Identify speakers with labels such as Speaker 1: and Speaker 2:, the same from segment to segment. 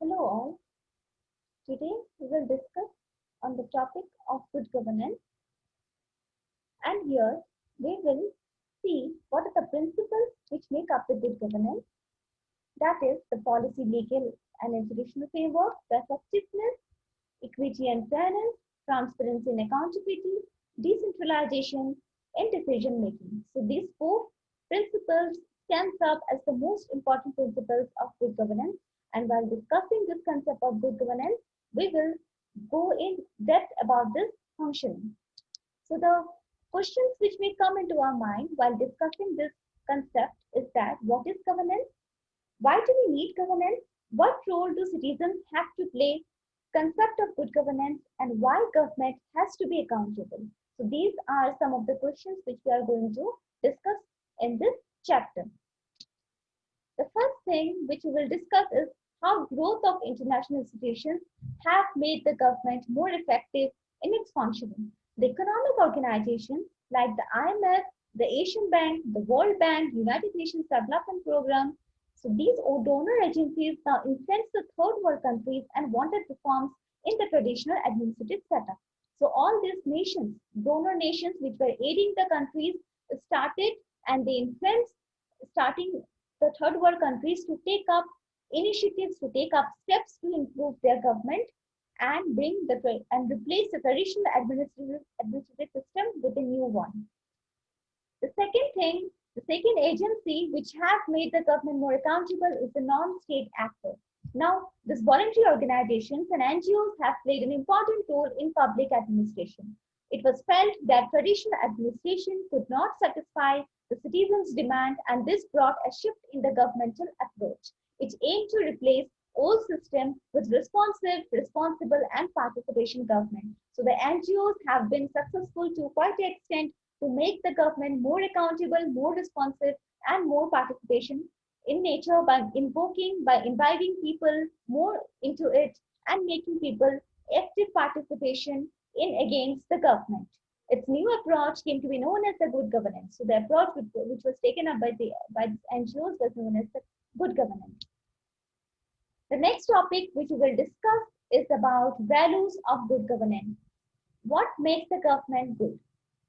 Speaker 1: Hello all. Today we will discuss on the topic of good governance, and here we will see what are the principles which make up the good governance, that is the policy, legal and institutional framework, the effectiveness, equity and fairness, transparency and accountability, decentralization and decision making. So these four principles stands up as the most important principles of good governance. And while discussing this concept of good governance, we will go in depth about this functioning. So the questions which may come into our mind while discussing this concept is that what is governance? Why do we need governance? What role do citizens have to play? Concept of good governance and why government has to be accountable. So these are some of the questions which we are going to discuss in this chapter. The first thing which we will discuss is how growth of international institutions have made the government more effective in its functioning. The economic organizations like the IMF, the Asian Bank, the World Bank, United Nations Development Program, so these donor agencies now influence the third world countries and wanted reforms in the traditional administrative setup. So all these nations, donor nations which were aiding the countries started and they influenced starting the third world countries to take up initiatives, to take up steps to improve their government and replace the traditional administrative system with a new one. The second thing, the second agency which has made the government more accountable is the non-state actor. Now, these voluntary organizations and NGOs have played an important role in public administration. It was felt that traditional administration could not satisfy the citizens' demand, and this brought a shift in the governmental approach. It aimed to replace old system with responsive, responsible, and participation government. So the NGOs have been successful to quite an extent to make the government more accountable, more responsive, and more participation in nature by inviting people more into it and making people active participation in against the government. Its new approach came to be known as the good governance. So the approach which was taken up by the NGOs was known as the good governance. The next topic which we will discuss is about values of good governance. What makes the government good?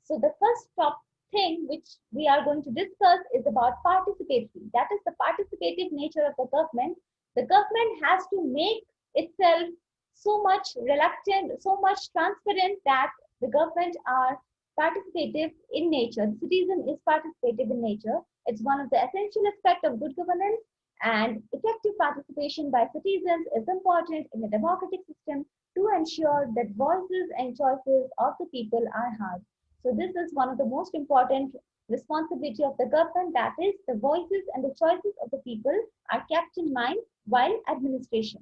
Speaker 1: So the first top thing which we are going to discuss is about participatory. That is the participative nature of the government. The government has to make itself so much reluctant, so much transparent that the government are participative in nature. The citizen is participative in nature. It's one of the essential aspects of good governance, and effective participation by citizens is important in a democratic system to ensure that voices and choices of the people are heard. So this is one of the most important responsibility of the government, that is the voices and the choices of the people are kept in mind while administration.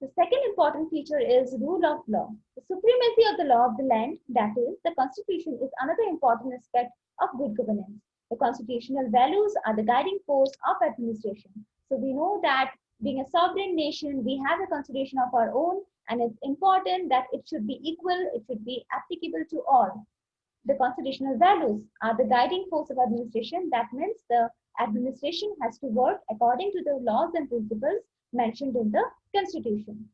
Speaker 1: The second important feature is rule of law. The supremacy of the law of the land, that is the constitution, is another important aspect of good governance. The constitutional values are the guiding force of administration. So we know that being a sovereign nation, we have a constitution of our own, and it's important that it should be equal, it should be applicable to all. The constitutional values are the guiding force of administration. That means the administration has to work according to the laws and principles mentioned in the constitution.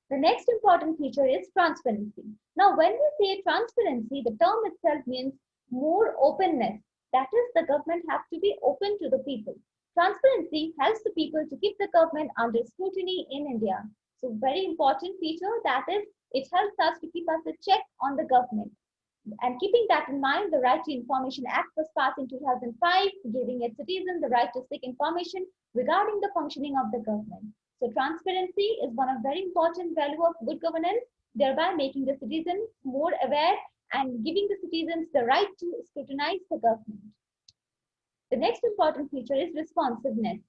Speaker 1: The next important feature is transparency. Now, when we say transparency, the term itself means more openness. That is, the government has to be open to the people. Transparency helps the people to keep the government under scrutiny in India. So, very important feature, that is, it helps us to keep us a check on the government. And keeping that in mind, the Right to Information Act was passed in 2005, giving its citizens the right to seek information regarding the functioning of the government. So transparency is one of very important value of good governance, thereby making the citizens more aware and giving the citizens the right to scrutinize the government. The next important feature is responsiveness.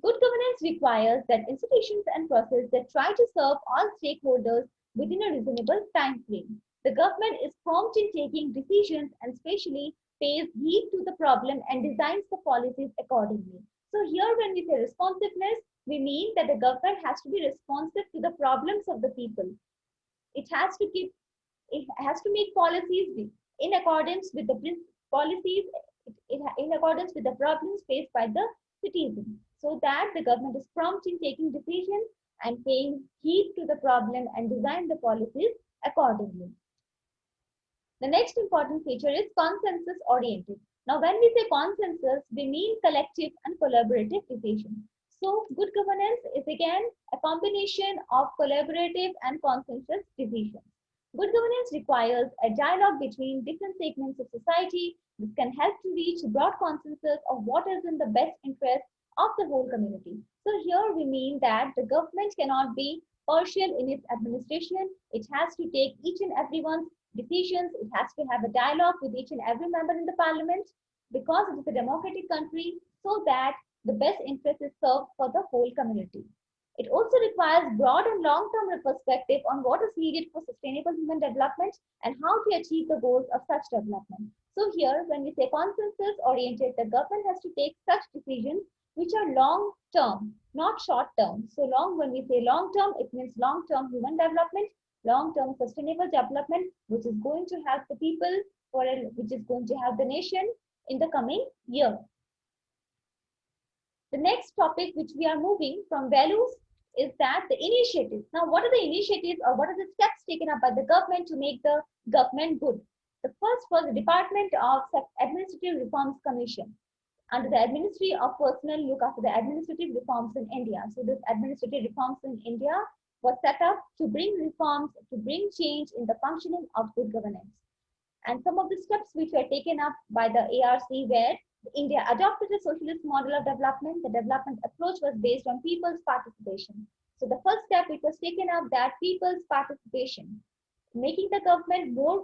Speaker 1: Good governance requires that institutions and processes that try to serve all stakeholders within a reasonable time frame. The government is prompt in taking decisions and especially pays heed to the problem and designs the policies accordingly. So here when we say responsiveness, we mean that the government has to be responsive to the problems of the people. It has to make policies in accordance with the policies, in accordance with the problems faced by the citizens, so that the government is prompt in taking decisions and paying heed to the problem and design the policies accordingly. The next important feature is consensus oriented. Now, when we say consensus, we mean collective and collaborative decision. So, good governance is again a combination of collaborative and consensus decisions. Good governance requires a dialogue between different segments of society. This can help to reach broad consensus of what is in the best interest of the whole community. So, here we mean that the government cannot be partial in its administration. It has to take each and everyone's decisions. It has to have a dialogue with each and every member in the parliament because it is a democratic country, so that the best interest is served for the whole community. It also requires broad and long-term perspective on what is needed for sustainable human development and how to achieve the goals of such development. So here, when we say consensus-oriented, the government has to take such decisions which are long-term, not short-term. So when we say long-term, it means long-term human development, long-term sustainable development, which is going to help the people, which is going to help the nation in the coming year. The next topic which we are moving from values is that the initiatives. Now, what are the initiatives or what are the steps taken up by the government to make the government good? The first was the Department of Administrative Reforms Commission. Under the Ministry of Personnel, look after the administrative reforms in India. So this administrative reforms in India was set up to bring reforms, to bring change in the functioning of good governance. And some of the steps which were taken up by the ARC were India adopted a socialist model of development. The development approach was based on people's participation. So the first step which was taken up, that people's participation, making the government more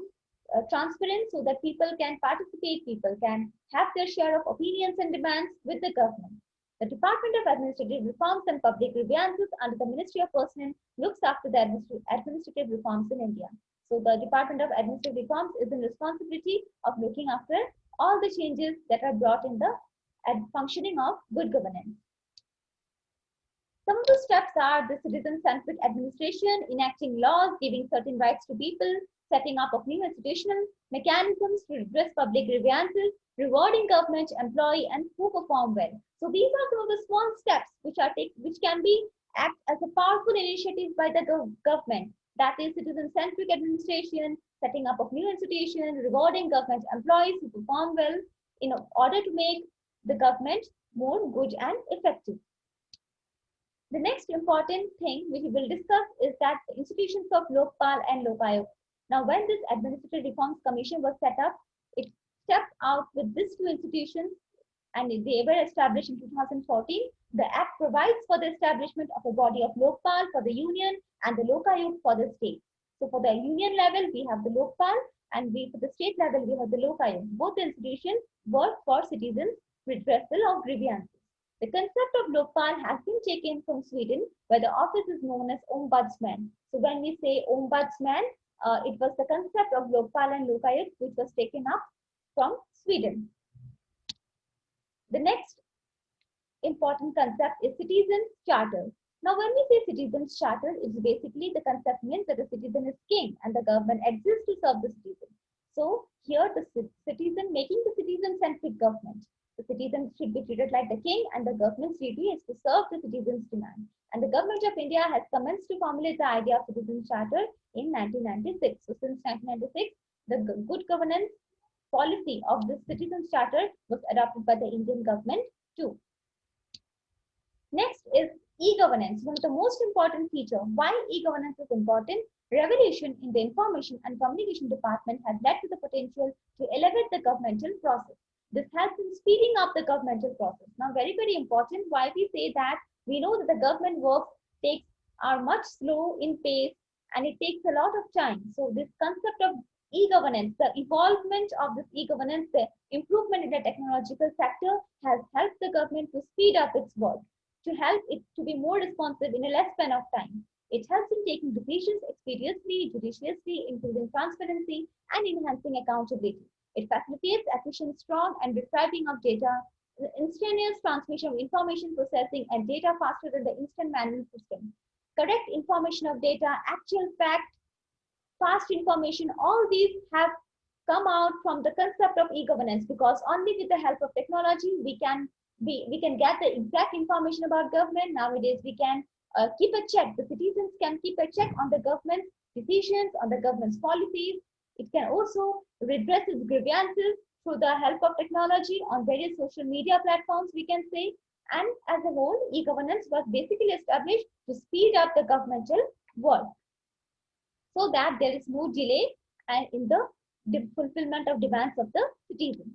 Speaker 1: transparent so that people can participate, people can have their share of opinions and demands with the government. The Department of Administrative Reforms and Public Grievances under the Ministry of Personnel looks after the administrative reforms in India. So the Department of Administrative Reforms is in responsibility of looking after all the changes that are brought in the functioning of good governance. Some of the steps are the citizen-centric administration, enacting laws, giving certain rights to people, setting up of new institutional mechanisms to address public grievances, rewarding government employee and who perform well. So these are some of the small steps which can be act as a powerful initiative by the government. That is citizen-centric administration, setting up of new institutions, rewarding government employees who perform well in order to make the government more good and effective. The next important thing which we will discuss is that the institutions of LOKPAL and LOKAYUKTA. Now, when this Administrative Reforms Commission was set up, it stepped out with these two institutions and they were established in 2014. The Act provides for the establishment of a body of LOKPAL for the union and the LOKAYUKTA for the state. So for the union level, we have the LOKPAL, and for the state level, we have the LOKAYUKTA. Both institutions work for citizens' redressal of grievances. The concept of LOKPAL has been taken from Sweden, where the office is known as Ombudsman. So when we say Ombudsman, it was the concept of LOKPAL and LOKAYUKTA which was taken up from Sweden. The next important concept is Citizens' Charter. Now, when we say Citizens' Charter, it's basically the concept means that the citizen is king and the government exists to serve the citizen. So here the citizen, making the citizen-centric government. The citizen should be treated like the king and the government's duty is to serve the citizens' demand. And the government of India has commenced to formulate the idea of Citizen Charter in 1996. So since 1996, the good governance policy of the Citizen Charter was adopted by the Indian government too. Next is e-governance, one of the most important feature. Why e-governance is important? Revolution in the information and communication department has led to the potential to elevate the governmental process. This has been speeding up the governmental process. Now, very, very important. Why we say that? We know that the government works are much slow in pace and it takes a lot of time. So this concept of e-governance, the evolvement of this e-governance, the improvement in the technological sector has helped the government to speed up its work, to help it to be more responsive in a less span of time. It helps in taking decisions expeditiously, judiciously, including transparency and enhancing accountability. It facilitates efficient, strong, and retrieving of data, the instantaneous transmission of information processing and data faster than the instant manual system. Correct information of data, actual fact, fast information, all these have come out from the concept of e-governance because only with the help of technology we can we can get the exact information about government. Nowadays, we can keep a check. The citizens can keep a check on the government's decisions, on the government's policies. It can also redress its grievances through the help of technology on various social media platforms, we can say. And as a whole, e-governance was basically established to speed up the governmental work so that there is no delay and in the fulfillment of demands of the citizens.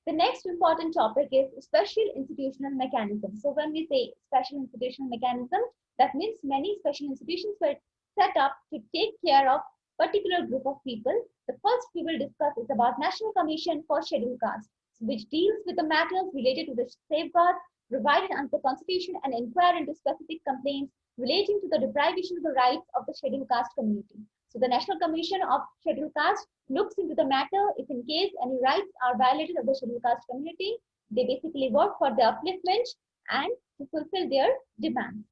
Speaker 1: The next important topic is special institutional mechanism. So when we say special institutional mechanism, that means many special institutions were set up to take care of particular group of people. The first we will discuss is about National Commission for Scheduled Castes, which deals with the matters related to the safeguards provided under the Constitution and inquire into specific complaints relating to the deprivation of the rights of the scheduled caste community. So the National Commission of Scheduled Caste looks into the matter if in case any rights are violated of the scheduled caste community. They basically work for the upliftment and to fulfill their demands.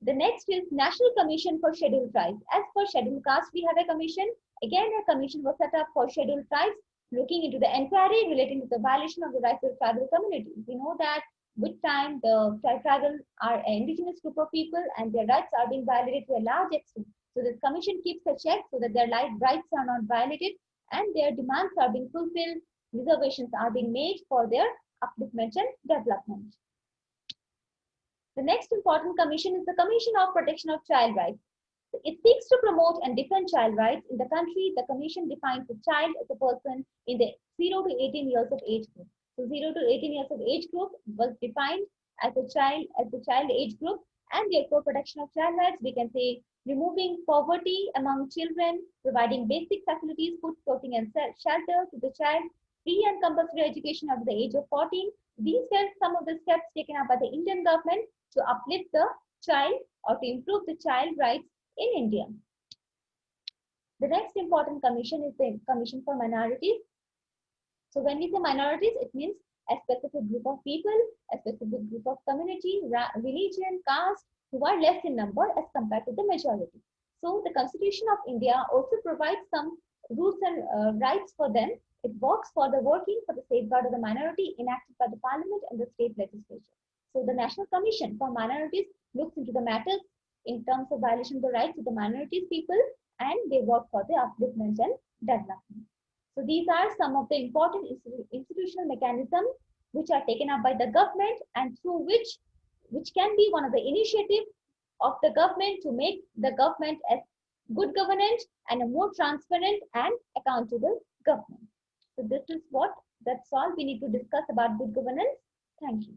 Speaker 1: The next is National Commission for Scheduled Tribes. As for scheduled caste, we have a commission. Again, a commission was set up for scheduled tribes, looking into the inquiry relating to the violation of the rights of the tribal community. We know that with time, the tribal are an indigenous group of people and their rights are being violated to a large extent. So this commission keeps a check so that their rights are not violated and their demands are being fulfilled, reservations are being made for their upliftment and development. The next important commission is the Commission of Protection of Child Rights. It seeks to promote and defend child rights in the country. The commission defines a child as a person in the 0 to 18 years of age group. So 0 to 18 years of age group was defined as a child age group, and therefore protection of child rights, we can say removing poverty among children, providing basic facilities, food, clothing, and shelter to the child, free and compulsory education up to the age of 14. These were some of the steps taken up by the Indian government to uplift the child or to improve the child rights in India. The next important commission is the Commission for Minorities. So when we say minorities, it means a specific group of people, a specific group of community, religion, caste, who are less in number as compared to the majority. So the Constitution of India also provides some rules and rights for them. It works for the working for the safeguard of the minority enacted by the Parliament and the state legislature. So the National Commission for Minorities looks into the matters in terms of violation of the rights of the minorities people, and they work for the upliftment and development. So these are some of the important institutional mechanisms which are taken up by the government and through which can be one of the initiatives of the government to make the government as good governance and a more transparent and accountable government. So that's all we need to discuss about good governance. Thank you.